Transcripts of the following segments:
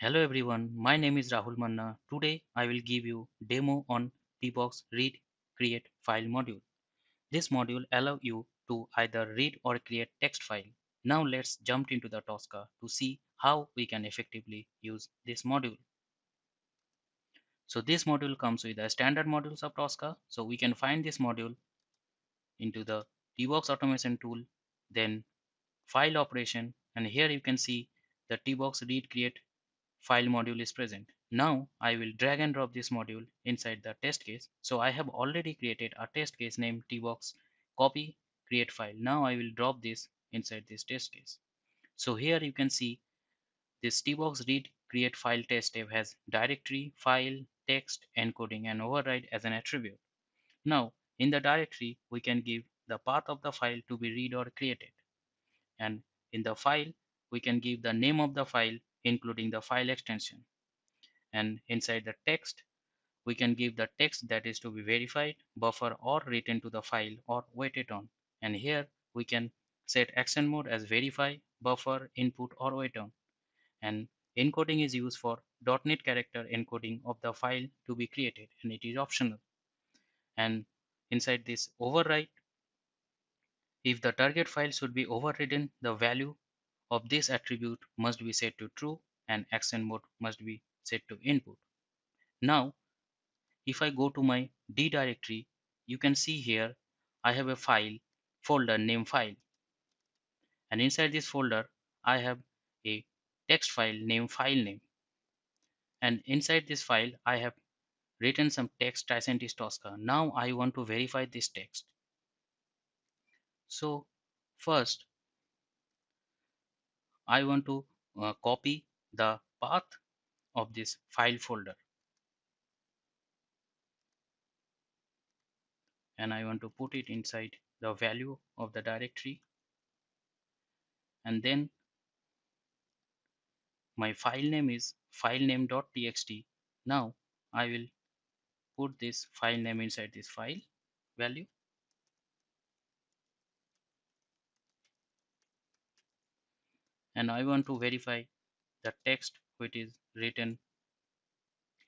Hello everyone, my name is Rahul Manna. Today I will give you demo on TBox Read Create File module. This module allow you to either read or create text file. Now let's jump into the Tosca to see how we can effectively use this module. So this module comes with the standard modules of Tosca. So we can find this module into the TBox automation tool, then file operation, and here you can see the TBox Read Create file module is present. Now I will drag and drop this module inside the test case. So I have already created a test case named tbox copy create file. Now I will drop this inside this test case. So here you can see this tbox read create file test tab has directory, file, text, encoding and override as an attribute. Now in the directory we can give the path of the file to be read or created, and in the file we can give the name of the file including the file extension, and inside the text we can give the text that is to be verified, buffer or written to the file or waited on. And here we can set action mode as verify, buffer, input or wait on. And encoding is used for .NET character encoding of the file to be created, and it is optional. And inside this override, if the target file should be overridden, the value of this attribute must be set to true and action mode must be set to input. Now if I go to my D directory, you can see here I have a file folder named file, and inside this folder I have a text file named file name, and inside this file I have written some text Tricentis Tosca. Now I want to verify this text. So first I want to copy the path of this file folder, and I want to put it inside the value of the directory, and then my file name is filename.txt. Now I will put this file name inside this file value, and I want to verify the text which is written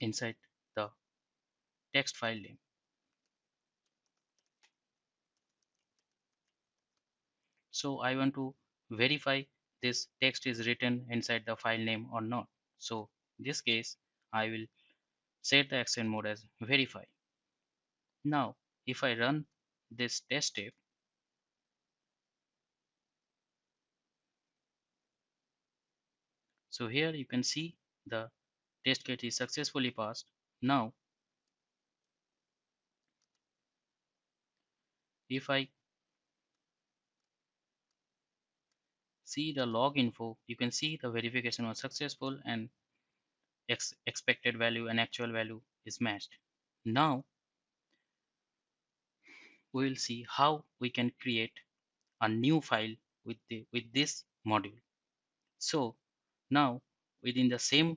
inside the text file name. So I want to verify this text is written inside the file name or not. So in this case I will set the action mode as verify. Now if I run this test step, so here you can see the test case is successfully passed. Now if I see the log info, you can see the verification was successful and expected value and actual value is matched. Now we will see how we can create a new file with this module. So now within the same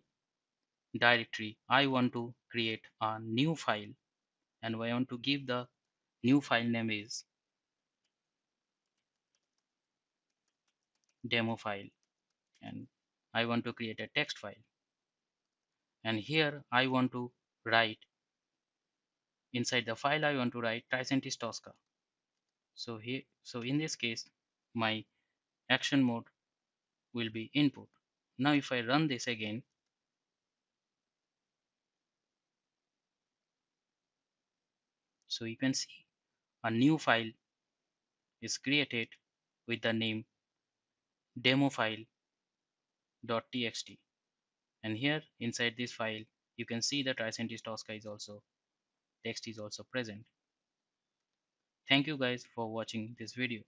directory I want to create a new file, and I want to give the new file name is demo file, and I want to create a text file, and here I want to write inside the file I want to write Tricentis Tosca. So in this case my action mode will be input. Now if I run this again, so you can see a new file is created with the name demofile.txt, and here inside this file you can see that Tricentis Tosca is also text is also present. Thank you guys for watching this video.